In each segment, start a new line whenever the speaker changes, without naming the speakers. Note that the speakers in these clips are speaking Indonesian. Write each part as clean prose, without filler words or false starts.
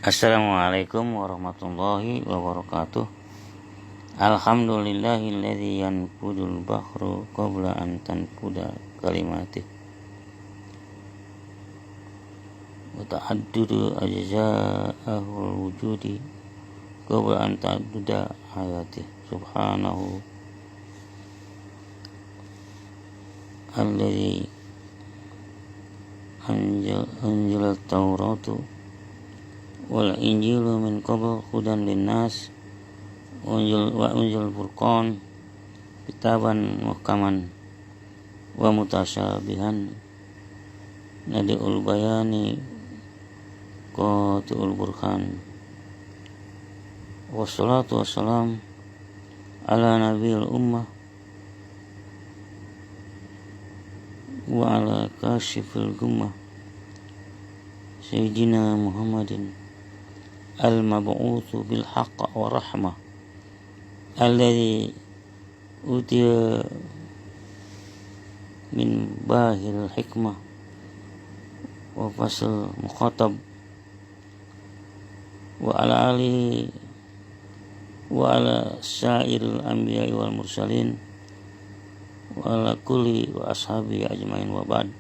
Assalamualaikum warahmatullahi wabarakatuh. Alhamdulillahilladzi yanfudul bahru qabla an tanfuda kalimatih wa ta'addudu ajza'ahul wujudi qabla an ta'adduda hayatih. Subhanahu alladzi anjala at-tauratu wal injilu min qabl hudan linnas wa unzil furqan kitaban muhkaman wa mutasyabihan nadiul bayani qati'ul burhan. Wassalatu wassalam ala nabiyil ummah wa ala kashifil gummah sayyidina Muhammadin al-mab'utsu bil haqq wa rahmah alladzi utiya min bahil hikmah wa fasl mukhatab wa ala alihi wa ala sa'iril anbiya'i wal mursalin wa ala kulli wa ashabi ajmain wa ba'd.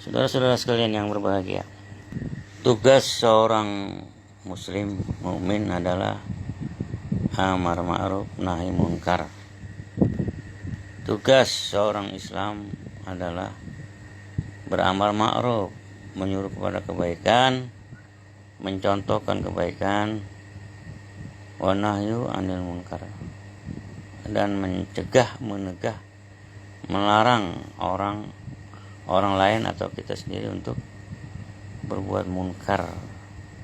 Saudara-saudara sekalian yang berbahagia, tugas seorang muslim mukmin adalah amar ma'ruf nahi munkar. Tugas seorang Islam adalah beramar ma'ruf, menyuruh kepada kebaikan, mencontohkan kebaikan, wa nahyu anil munkar, dan mencegah, menegah, melarang orang lain atau kita sendiri untuk berbuat munkar,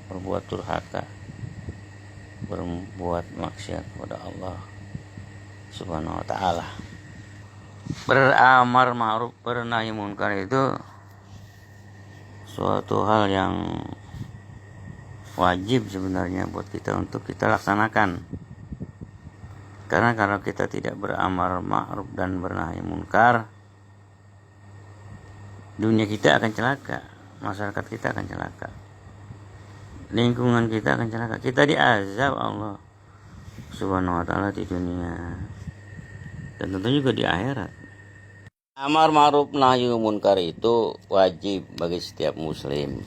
berbuat durhaka, berbuat maksiat kepada Allah Subhanahu wa ta'ala. Beramar ma'ruf bernahi munkar itu suatu hal yang wajib sebenarnya buat kita untuk kita laksanakan. Karena kalau kita tidak beramar ma'ruf dan bernahi munkar, dunia kita akan celaka, masyarakat kita akan celaka, lingkungan kita akan celaka, kita diazab Allah Subhanahu wa ta'ala di dunia dan tentu juga di akhirat. Amar ma'ruf nahi munkar itu wajib bagi setiap muslim.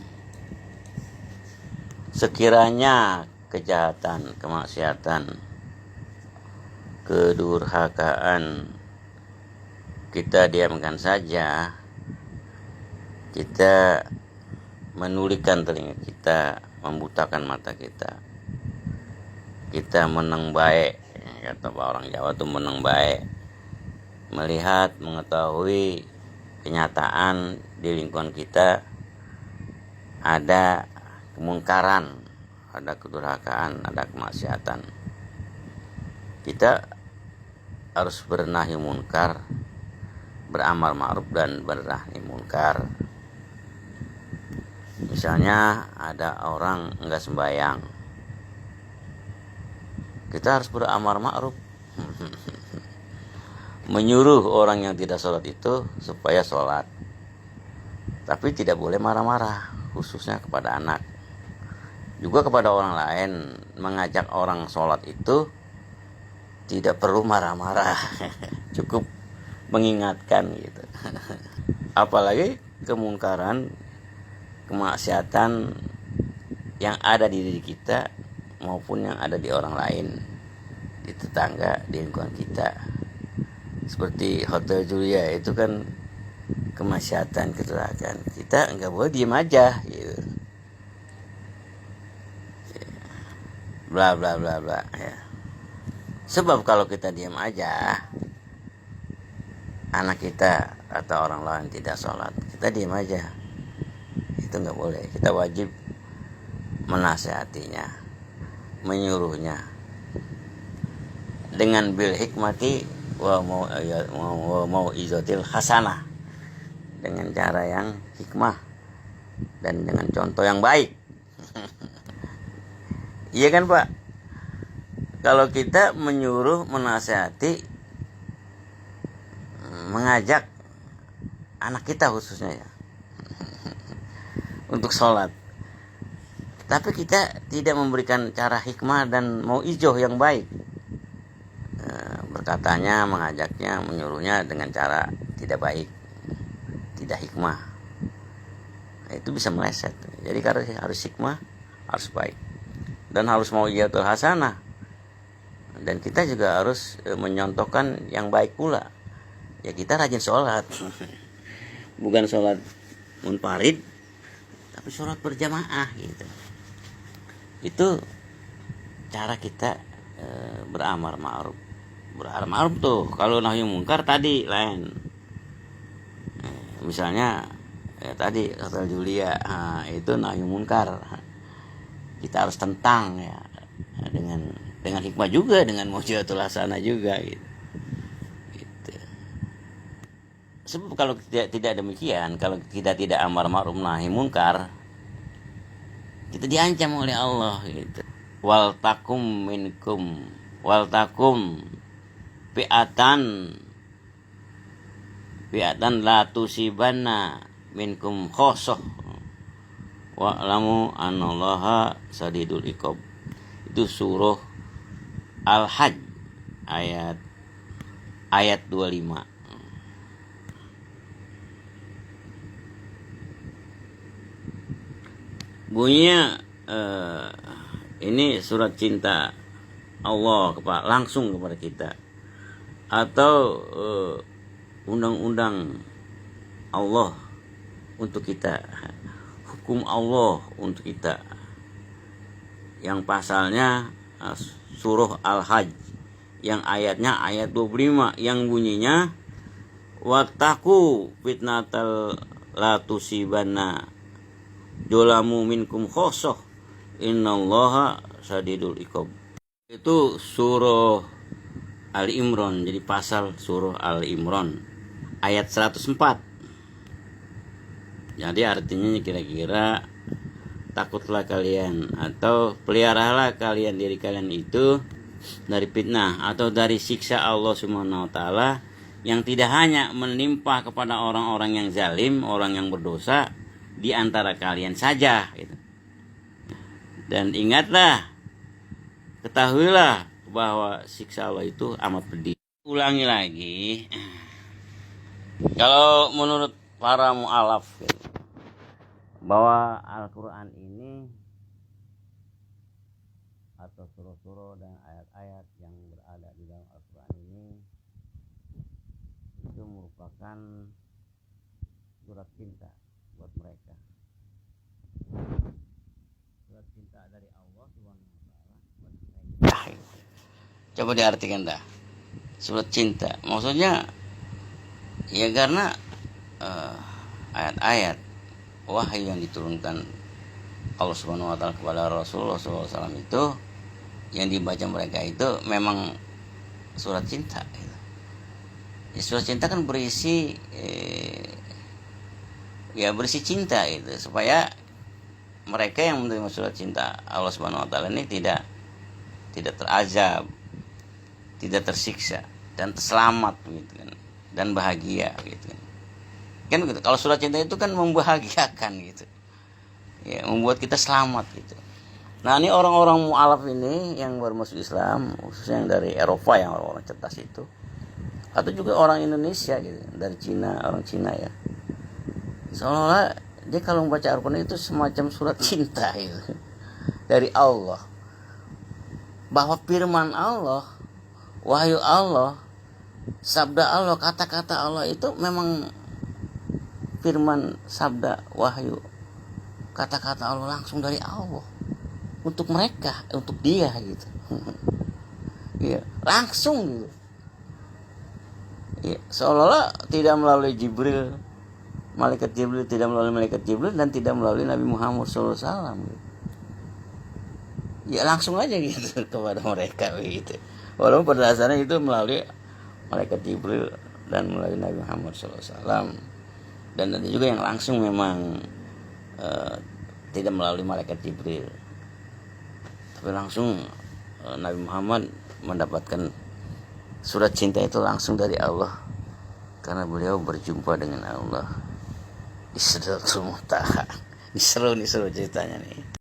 Sekiranya kejahatan, kemaksiatan, kedurhakaan kita diamkan saja, kita menulikan telinga kita, membutakan mata kita, kita meneng baik, kata orang Jawa tuh meneng baik, melihat, mengetahui kenyataan di lingkungan kita ada kemungkaran, ada kedurhakaan, ada kemaksiatan. Kita harus bernahi munkar, beramar ma'ruf dan bernahi munkar. Misalnya ada orang enggak sembahyang, kita harus beramar ma'ruf menyuruh orang yang tidak sholat itu supaya sholat, tapi tidak boleh marah-marah, khususnya kepada anak. Juga kepada orang lain, mengajak orang sholat itu tidak perlu marah-marah cukup mengingatkan gitu. Apalagi kemungkaran, kemaksiatan yang ada di diri kita maupun yang ada di orang lain, di tetangga, di lingkungan kita. Seperti Hotel Julia itu kan kemaksiatan, kedurhakaan. Kita enggak boleh diem aja gitu. Bla bla bla bla ya. Sebab kalau kita diam aja, anak kita atau orang lain tidak sholat, kita diam aja, itu nggak boleh. Kita wajib menasihatinya, menyuruhnya dengan bil hikmati wa mau izotil hasanah, dengan cara yang hikmah dan dengan contoh yang baik. Iya kan Pak? Kalau kita menyuruh, menasihati, mengajak anak kita khususnya ya untuk sholat, Tapi kita tidak memberikan cara hikmah dan mau ijoh yang baik. Berkatanya, mengajaknya, menyuruhnya dengan cara tidak baik, tidak hikmah. Itu bisa meleset. Jadi harus hikmah, harus baik, dan harus mau ijatul hasanah. Dan kita juga harus menyontohkan yang baik pula. Ya kita rajin sholat, bukan sholat munfarid, tapi sholat berjamaah gitu. Itu cara kita beramar ma'ruf. Beramar ma'ruf tuh kalau nahi mungkar tadi lain. Misalnya tadi kata Julia, itu nahi mungkar. Kita harus tentang ya dengan hikmah juga, dengan mujizatul hasanah juga gitu. Sebab kalau tidak demikian, kalau kita tidak amar ma'ruf nahi mungkar, kita diancam oleh Allah gitu. Wal takum fi'atan la tusibanna minkum khosoh wa'lamu anallaha sadidul iqab. Itu surah Al-Hajj ayat 25. Bunyinya ini surat cinta Allah langsung kepada kita, atau undang-undang Allah untuk kita, hukum Allah untuk kita, yang pasalnya surah Al-Hajj, yang ayatnya ayat 25, yang bunyinya wattaqu fitnatal la tusibanna dzalamu minkum khosoh innallaha sadidul iqab. Itu surah Ali Imran, jadi pasal surah Ali Imran ayat 104. Jadi artinya kira-kira takutlah kalian atau peliharalah kalian diri kalian itu dari fitnah atau dari siksa Allah Subhanahu wa taala yang tidak hanya menimpa kepada orang-orang yang zalim, orang yang berdosa di antara kalian saja gitu. Dan ingatlah, ketahuilah bahwa siksa Allah itu amat pedih. Ulangi lagi, kalau menurut para mu'alaf gitu, bahwa Al-Quran ini atau surah-surah dan ayat-ayat yang berada di dalam Al-Quran ini itu merupakan surat cinta buat mereka, surat cinta dari Allah Subhanahu wa taala buat mereka. Coba diartikan dah, surat cinta maksudnya ya karena ayat-ayat wahyu yang diturunkan Allah Subhanahu wa taala kepada Rasulullah SAW itu yang dibaca mereka itu memang surat cinta gitu. Ya, surat cinta kan berisi berisi cinta itu, supaya mereka yang menerima surat cinta Allah Subhanahu wa taala ini tidak terazab, tidak tersiksa, dan selamat gitu kan, dan bahagia gitu kan gitu. Kalau surat cinta itu kan membahagiakan gitu ya, membuat kita selamat gitu. Nah ini orang-orang mu'alaf ini yang baru masuk Islam, khususnya yang dari Eropa, yang orang-orang cerdas itu, atau juga orang Indonesia gitu, dari Cina, orang Cina ya, seolah-olah dia kalau membaca Al-Quran itu semacam surat cinta gitu dari Allah, bahwa firman Allah, wahyu Allah, sabda Allah, kata-kata Allah itu memang firman, sabda, wahyu, kata-kata Allah langsung dari Allah untuk mereka, untuk dia gitu. Ya, langsung gitu. Ya, seolah-olah tidak melalui Jibril, malaikat Jibril, tidak melalui malaikat Jibril, dan tidak melalui Nabi Muhammad SAW gitu. Ya langsung aja gitu kepada mereka gitu. Walaupun pada dasarnya itu melalui malaikat Jibril dan melalui Nabi Muhammad SAW. Dan ada juga yang langsung memang tidak melalui malaikat Jibril, tapi langsung Nabi Muhammad mendapatkan surat cinta itu langsung dari Allah, karena beliau berjumpa dengan Allah di Sidratul Muntaha. Ini seru ceritanya nih.